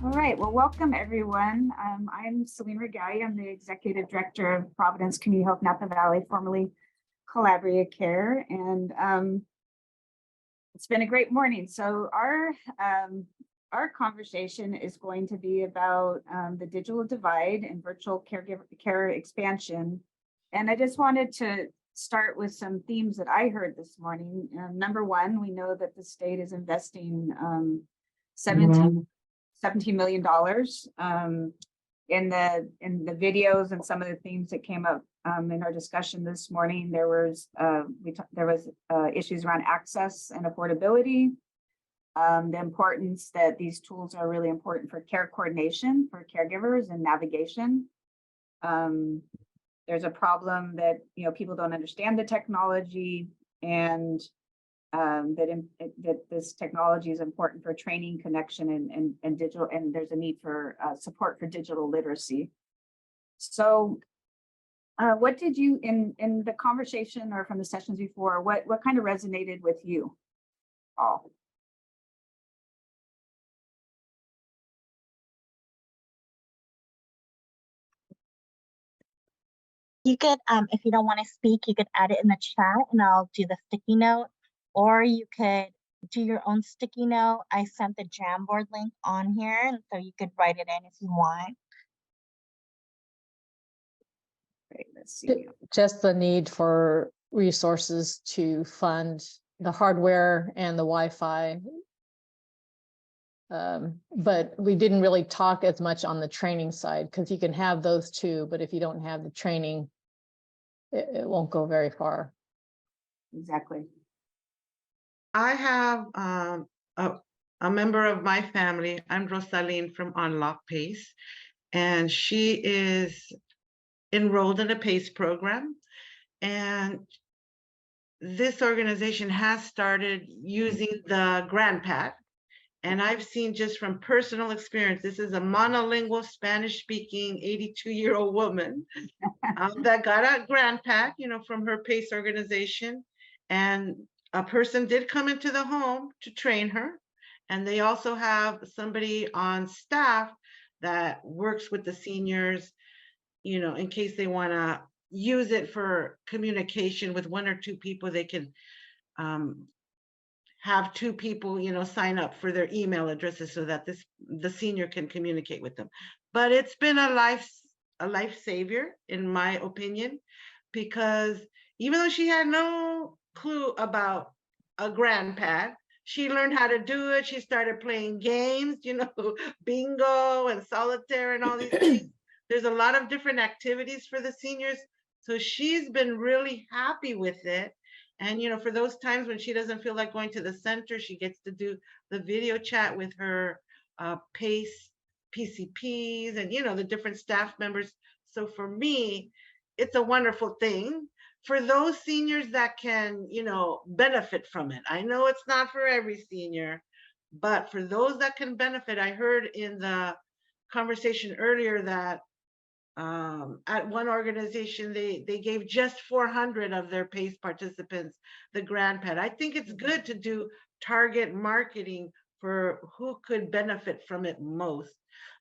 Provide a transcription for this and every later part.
All right, well, welcome everyone. I'm Celine Regali. I'm the Executive Director of Providence Community Health Napa Valley, formerly Calabria Care. And it's been a great morning. So our conversation is going to be about the digital divide and virtual caregiver care expansion. And I just wanted to start with some themes that I heard this morning. Number one, we know that the state is investing 17 million dollars in the videos and some of the themes that came up in our discussion this morning. There was issues around access and affordability, the importance that these tools are really important for care coordination for caregivers and navigation. There's a problem that people don't understand the technology, and that this technology is important for training, connection, and digital, and there's a need for support for digital literacy. So what did you, in the conversation or from the sessions before, what kind of resonated with you all? You could, if you don't want to speak, you could add it in the chat and I'll do the sticky note, or you could do your own sticky note. I sent the Jamboard link on here, and so you could write it in if you want. Great, let's see. Just the need for resources to fund the hardware and the Wi-Fi. But we didn't really talk as much on the training side, because you can have those two, but if you don't have the training, it won't go very far. Exactly. I have a member of my family. I'm Rosaline from Unlock PACE, and she is enrolled in a PACE program. And this organization has started using the GrandPad. And I've seen just from personal experience, this is a monolingual Spanish-speaking 82-year-old woman that got a GrandPad, from her PACE organization. And a person did come into the home to train her. And they also have somebody on staff that works with the seniors, in case they want to use it for communication with one or two people. They can have two people, sign up for their email addresses so that the senior can communicate with them. But it's been a life savior, in my opinion, because even though she had no clue about a GrandPad, she learned how to do it. She started playing games, bingo and solitaire and all these things. There's a lot of different activities for the seniors. So she's been really happy with it. And, for those times when she doesn't feel like going to the center, she gets to do the video chat with her PACE PCPs and, the different staff members. So for me, it's a wonderful thing for those seniors that can, benefit from it. I know it's not for every senior, but for those that can benefit, I heard in the conversation earlier that at one organization, they gave just 400 of their PACE participants the GrandPad. I think it's good to do target marketing for who could benefit from it most.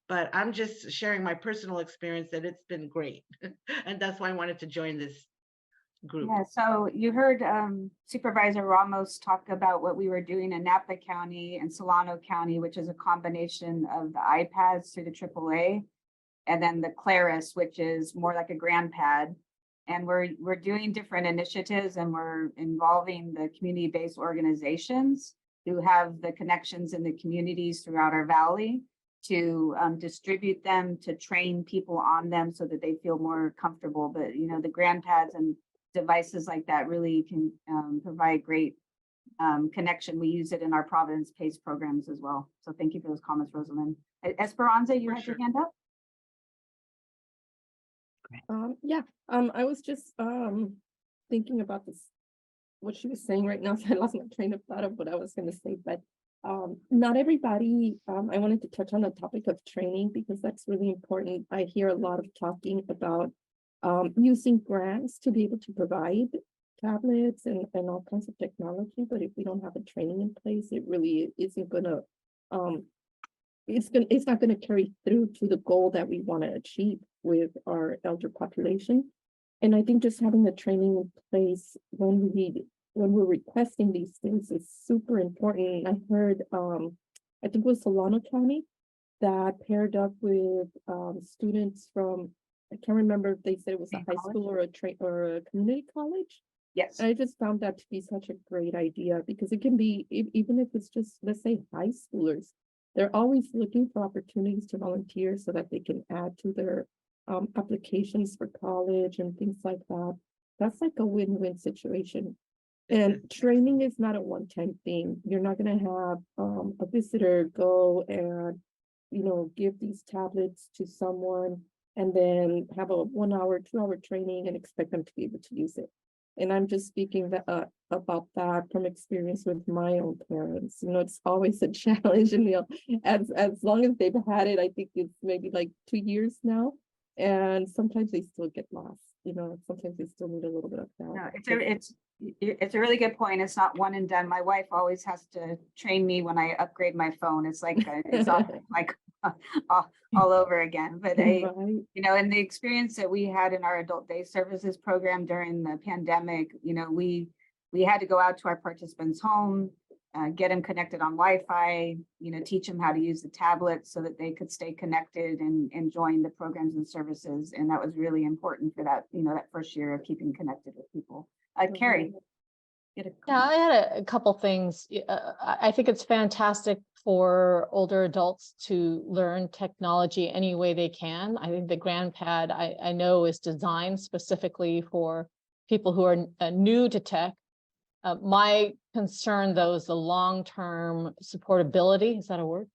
But I'm just sharing my personal experience that it's been great. And that's why I wanted to join this group. Yeah, so you heard Supervisor Ramos talk about what we were doing in Napa County and Solano County, which is a combination of the iPads through the AAA. And then the Claris, which is more like a GrandPad. And we're doing different initiatives, and we're involving the community-based organizations who have the connections in the communities throughout our valley to distribute them, to train people on them so that they feel more comfortable. But the GrandPads and devices like that really can provide great connection. We use it in our Providence PACE programs as well. So thank you for those comments, Rosalind. Esperanza, you had your hand up? I was just thinking about this, what she was saying right now, so I lost my train of thought of what I was going to say, but not everybody, I wanted to touch on the topic of training because that's really important. I hear a lot of talking about using grants to be able to provide tablets and all kinds of technology, but if we don't have a training in place, it really isn't going to it's not gonna carry through to the goal that we want to achieve with our elder population. And I think just having the training in place when we're requesting these things is super important. I heard, I think it was Solano County that paired up with students from, I can't remember if they said it was a high school or a community college. Yes. I just found that to be such a great idea because it can be, even if it's just, let's say, high schoolers, they're always looking for opportunities to volunteer so that they can add to their applications for college and things like that. That's like a win-win situation. And training is not a one-time thing. You're not going to have a visitor go and, give these tablets to someone and then have a 1 hour, 2 hour training and expect them to be able to use it. And I'm just speaking about that from experience with my own parents. It's always a challenge, and as long as they've had it, I think it's maybe like 2 years now. And sometimes they still get lost. Sometimes they still need a little bit of help. No, it's a really good point. It's not one and done. My wife always has to train me when I upgrade my phone. It's like it's all, like all over again. But Right. in the experience that we had in our adult day services program during the pandemic, we had to go out to our participants' home, get them connected on Wi-Fi, teach them how to use the tablet so that they could stay connected and enjoying the programs and services. And that was really important for that, that first year of keeping connected with people. Carrie. Yeah, I had a couple things. I think it's fantastic for older adults to learn technology any way they can. I think the GrandPad, I know, is designed specifically for people who are new to tech. My concern, though, is the long-term supportability, is that a word?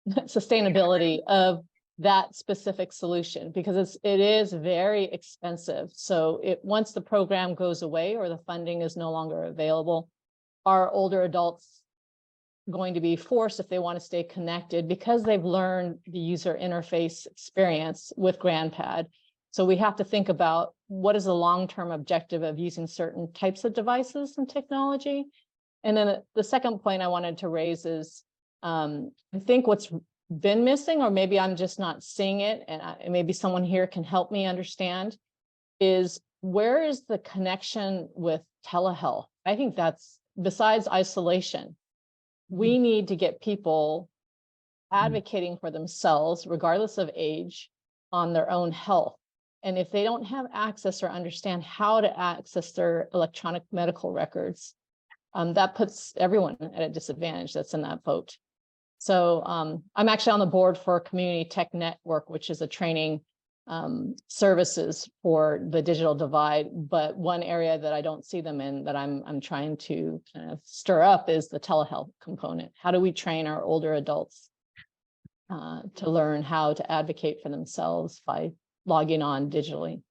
Sustainability of that specific solution, because it is very expensive. So once the program goes away or the funding is no longer available, are older adults going to be forced, if they want to stay connected, because they've learned the user interface experience with GrandPad. So we have to think about what is the long-term objective of using certain types of devices and technology. And then the second point I wanted to raise is, I think what's been missing, or maybe I'm just not seeing it, and maybe someone here can help me understand, is where is the connection with telehealth? I think that's, besides isolation, we need to get people advocating for themselves, regardless of age, on their own health. And if they don't have access or understand how to access their electronic medical records, that puts everyone at a disadvantage that's in that boat. So I'm actually on the board for Community Tech Network, which is a training services for the digital divide. But one area that I don't see them in, that I'm trying to kind of stir up, is the telehealth component. How do we train our older adults to learn how to advocate for themselves by logging on digitally?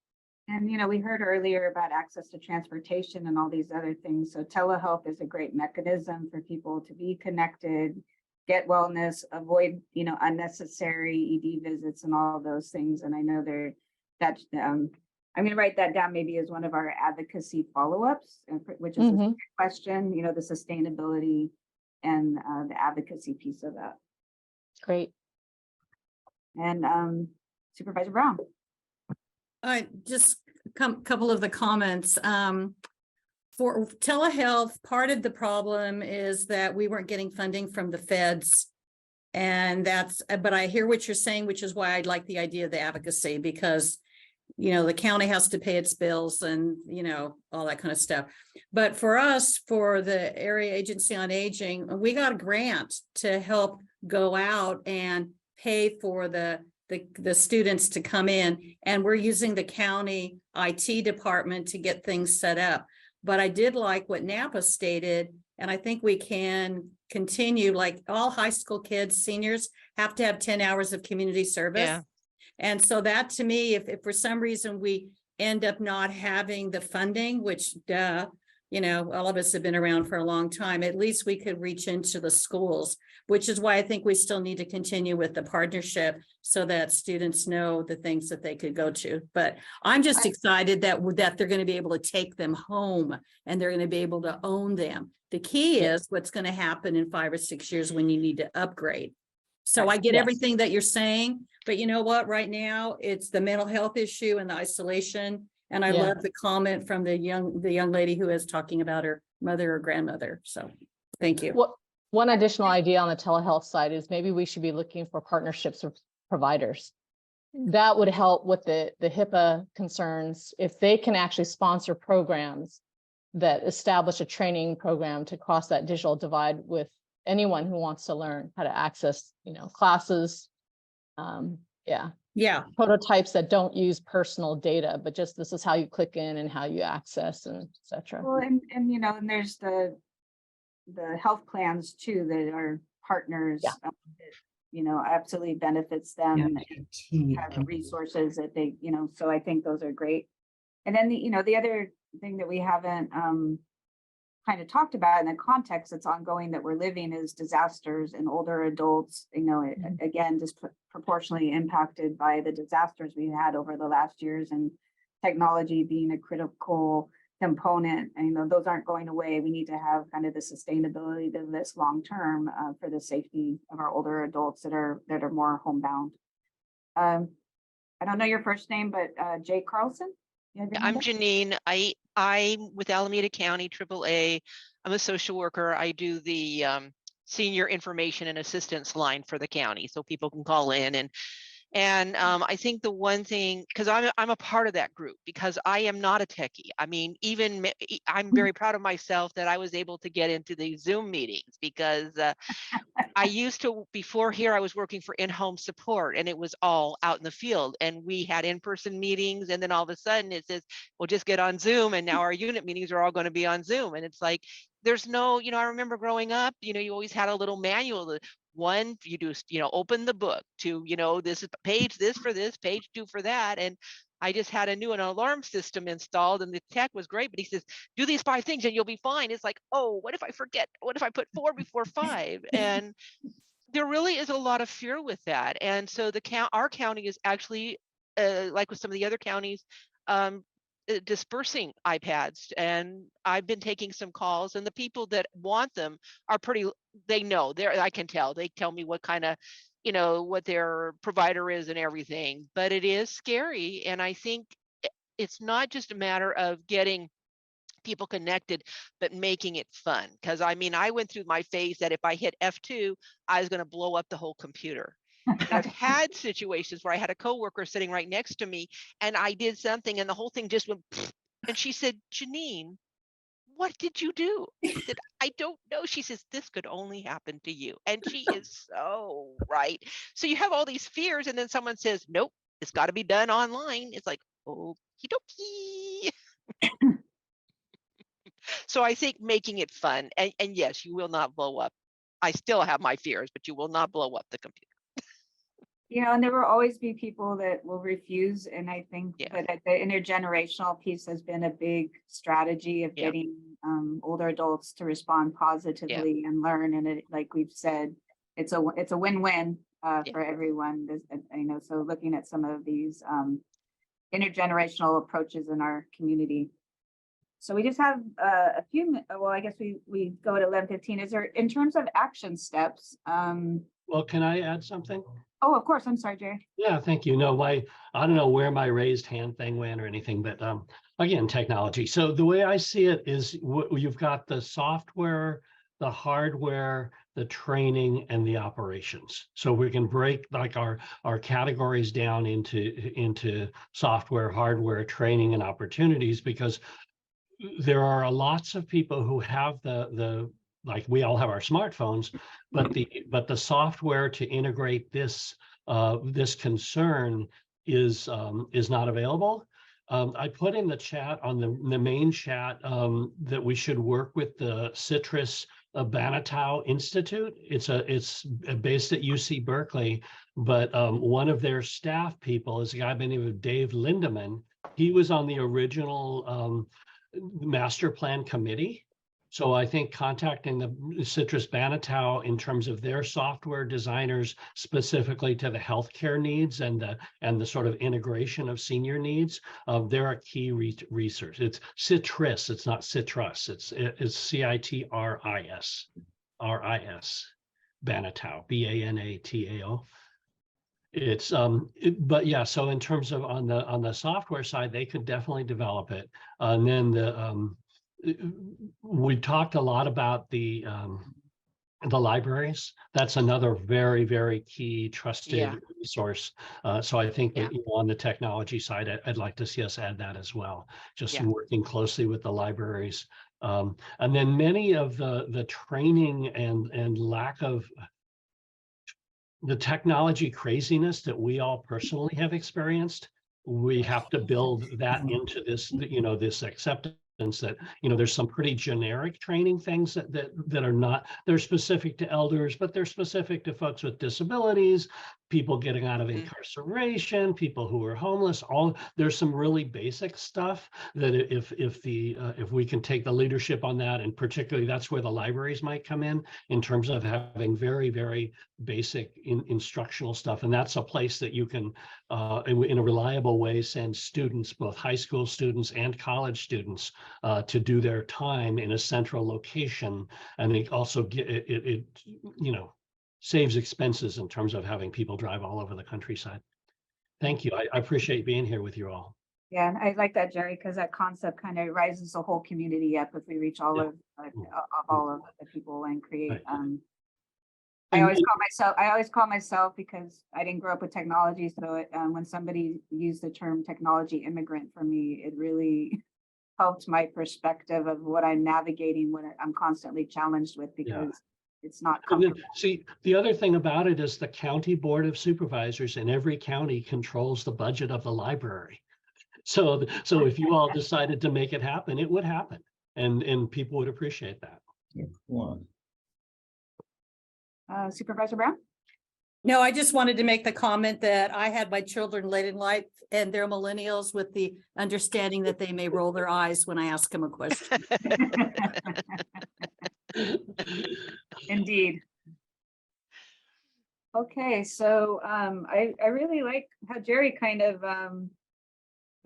And, we heard earlier about access to transportation and all these other things. So telehealth is a great mechanism for people to be connected, get wellness, avoid, unnecessary ED visits and all of those things. And I know that I'm going to write that down maybe as one of our advocacy follow-ups, which is a question, the sustainability and the advocacy piece of that. Great. And Supervisor Brown. Just a couple of the comments. For telehealth, part of the problem is that we weren't getting funding from the feds. And but I hear what you're saying, which is why I'd like the idea of the advocacy, because, the county has to pay its bills and, all that kind of stuff. But for us, for the Area Agency on Aging, we got a grant to help go out and pay for the students to come in, and we're using the county IT department to get things set up. But I did like what Napa stated, and I think we can continue, like all high school kids, seniors have to have 10 hours of community service. Yeah. And so that, to me, if for some reason we end up not having the funding, which all of us have been around for a long time, at least we could reach into the schools, which is why I think we still need to continue with the partnership so that students know the things that they could go to. But I'm just excited that they're going to be able to take them home and they're going to be able to own them. The key is what's going to happen in 5 or 6 years when you need to upgrade. So Right. I get Yes. everything that you're saying, but you know what? Right now, it's the mental health issue and the isolation. And I Yeah. love the comment from the young lady who is talking about her mother or grandmother. So thank you. One additional idea on the telehealth side is maybe we should be looking for partnerships with providers. That would help with the HIPAA concerns if they can actually sponsor programs that establish a training program to cross that digital divide with anyone who wants to learn how to access, classes. Yeah. Prototypes that don't use personal data, but just this is how you click in and how you access and et cetera. Well, and and there's the health plans too that are partners. Yeah. That, absolutely benefits them and have resources that they, so I think those are great. And then the other thing that we haven't kind of talked about in the context that's ongoing that we're living is disasters and older adults, again, disproportionately impacted by the disasters we had over the last years, and technology being a critical component. And those aren't going away. We need to have kind of the sustainability of this long term for the safety of our older adults that are more homebound. I don't know your first name, but Jay Carlson. I'm Janine. I'm with Alameda County AAA. I'm a social worker. I do the senior information and assistance line for the county, so people can call in and I think the one thing, because I'm a part of that group, because I am not a techie. I mean, I'm very proud of myself that I was able to get into these Zoom meetings, because I used to, before here, I was working for in-home support, and it was all out in the field, and we had in-person meetings, and then all of a sudden it says, well, just get on Zoom, and now our unit meetings are all going to be on Zoom. And it's like, there's no, I remember growing up, you always had a little manual. One, you do, open the book. To, this is page this for this, page 2 for that. And I just had an alarm system installed, and the tech was great, but he says, do these 5 things and you'll be fine. It's like, oh, what if I forget? What if I put 4 before 5? And there really is a lot of fear with that. And so our county is actually, like with some of the other counties, dispersing iPads, and I've been taking some calls, and the people that want them are they know, I can tell, they tell me what kind of, what their provider is and everything, but it is scary. And I think it's not just a matter of getting people connected, but making it fun. Because I went through my phase that if I hit F2, I was going to blow up the whole computer. And I've had situations where I had a coworker sitting right next to me, and I did something, and the whole thing just went, and she said, Janine, what did you do? I said, I don't know. She says, this could only happen to you. And she is so right. So you have all these fears, and then someone says, nope, it's got to be done online. It's like, okie dokie. So I think making it fun, and yes, you will not blow up. I still have my fears, but you will not blow up the computer. And there will always be people that will refuse. And I think that the intergenerational piece has been a big strategy of getting older adults to respond positively and learn. And like we've said, it's a win-win for everyone. So looking at some of these intergenerational approaches in our community. So we just have a few, well, I guess we go at 11:15. Is there, in terms of action steps? Well, can I add something? Oh, of course. I'm sorry, Jerry. Yeah, thank you. No, I don't know where my raised hand thing went or anything, but again, technology. So the way I see it is you've got the software, the hardware, the training, and the operations. So we can break like our categories down into software, hardware, training, and opportunities, because there are lots of people who have the like we all have our smartphones, but the software to integrate this concern is not available. I put in the chat on the main chat that we should work with the Citrus Banatow Institute. It's based at UC Berkeley, but one of their staff people is a guy by the name of Dave Lindeman. He was on the original master plan committee. So I think contacting the Citrus Banatow in terms of their software designers specifically to the healthcare needs and the sort of integration of senior needs, they're a key research. It's Citrus, it's not Citrus, it's CITRIS. Banatao, Banatao. It's but yeah, so in terms of on the software side, they could definitely develop it. And then we talked a lot about the libraries. That's another very, very key trusted Yeah. resource. So I think Yeah. that on the technology side, I'd like to see us add that as well, just Yeah. working closely with the libraries. And then many of the training and lack of the technology craziness that we all personally have experienced, we have to build that into this, this acceptance that, there's some pretty generic training things that are not, they're specific to elders, but they're specific to folks with disabilities, people getting out of incarceration, people who are homeless. There's some really basic stuff that if we can take the leadership on that, and particularly that's where the libraries might come in terms of having very, very basic instructional stuff. And that's a place that you can, in a reliable way, send students, both high school students and college students, to do their time in a central location. And it also saves expenses in terms of having people drive all over the countryside. Thank you. I appreciate being here with you all. Yeah, and I like that, Jerry, because that concept kind of rises the whole community up if we reach all of all of the people and create. Right. I always call myself, because I didn't grow up with technology. So when somebody used the term technology immigrant for me, it really helped my perspective of what I'm navigating, what I'm constantly challenged with, because it's not comfortable. See, the other thing about it is the county board of supervisors in every county controls the budget of the library. So if you all decided to make it happen, it would happen, and people would appreciate that. Supervisor Brown? No, I just wanted to make the comment that I had my children late in life and they're millennials, with the understanding that they may roll their eyes when I ask them a question. Indeed. Okay, so I really like how Jerry kind of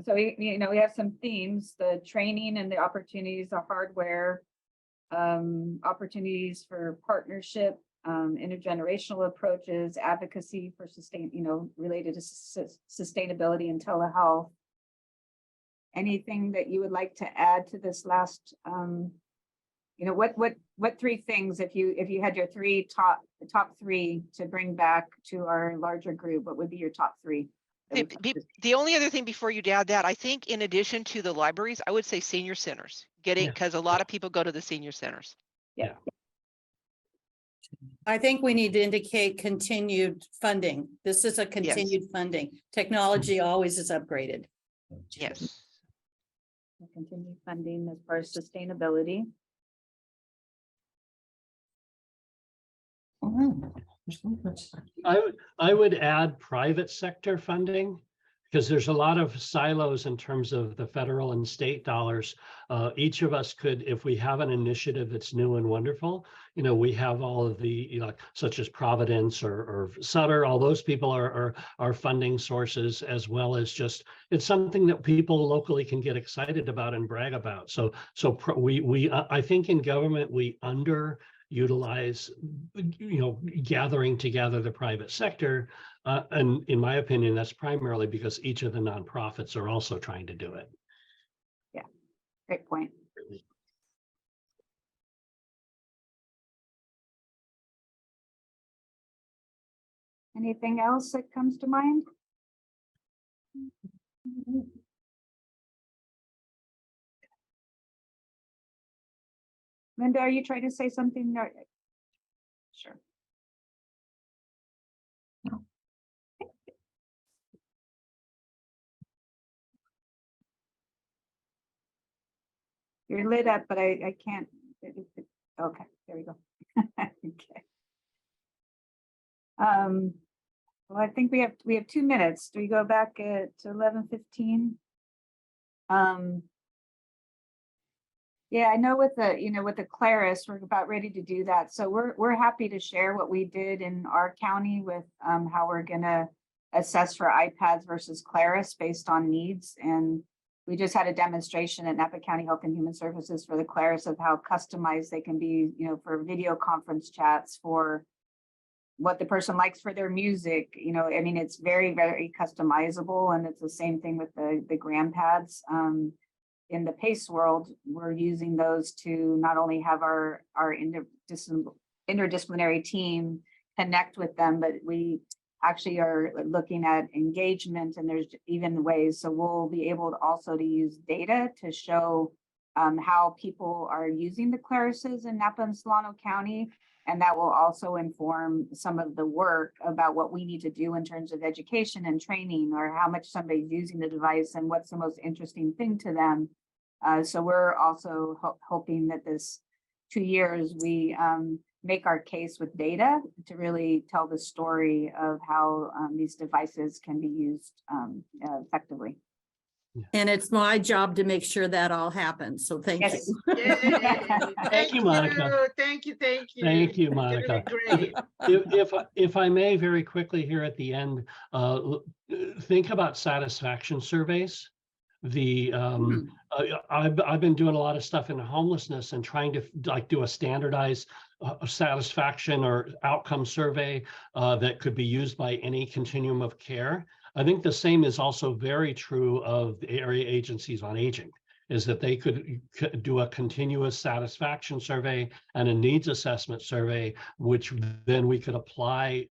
so we have some themes: the training and the opportunities, the hardware, opportunities for partnership, intergenerational approaches, advocacy for related to sustainability and telehealth. Anything that you would like to add to this last? What three things, if you had your top three to bring back to our larger group, what would be your top three? The only other thing before you add that, I think in addition to the libraries, I would say senior centers, because a lot of people go to the senior centers. Yeah. I think we need to indicate continued funding. This is a continued funding. Technology always is upgraded. Yes. Continued funding as far as sustainability. I would add private sector funding, because there's a lot of silos in terms of the federal and state dollars. Each of us could, if we have an initiative that's new and wonderful, we have all of the, such as Providence or Sutter, all those people are funding sources, as well as just, it's something that people locally can get excited about and brag about. So I think in government, we underutilize, gathering together the private sector. And in my opinion, that's primarily because each of the nonprofits are also trying to do it. Yeah, great point. Anything else that comes to mind? Linda, are you trying to say something? Sure. You're lit up, but I can't. Okay, there we go. Okay. Well, I think we have 2 minutes. Do we go back at 11:15? Yeah, I know with the Claris, we're about ready to do that. So we're happy to share what we did in our county with how we're gonna assess for iPads versus Claris based on needs. And we just had a demonstration at Napa County Health and Human Services for the Claris of how customized they can be, for video conference chats, for what the person likes for their music, you know, I mean, it's very, very customizable, and it's the same thing with the gram pads. In the PACE world, we're using those to not only have our interdisciplinary team connect with them, but we actually are looking at engagement, and there's even ways. So we'll be able to also to use data to show how people are using the Clarises in Napa and Solano County. And that will also inform some of the work about what we need to do in terms of education and training, or how much somebody's using the device and what's the most interesting thing to them. So we're also hoping that this 2 years, we make our case with data to really tell the story of how these devices can be used effectively. And it's my job to make sure that all happens. So thank Yes. you. Yay. Thank you, Monica. Thank you. Thank you, You're doing Monica. great. If I may, very quickly here at the end, think about satisfaction surveys. I've been doing a lot of stuff in homelessness and trying to like do a standardized satisfaction or outcome survey that could be used by any continuum of care. I think the same is also very true of the area agencies on aging, is that they could do a continuous satisfaction survey and a needs assessment survey, which then we could apply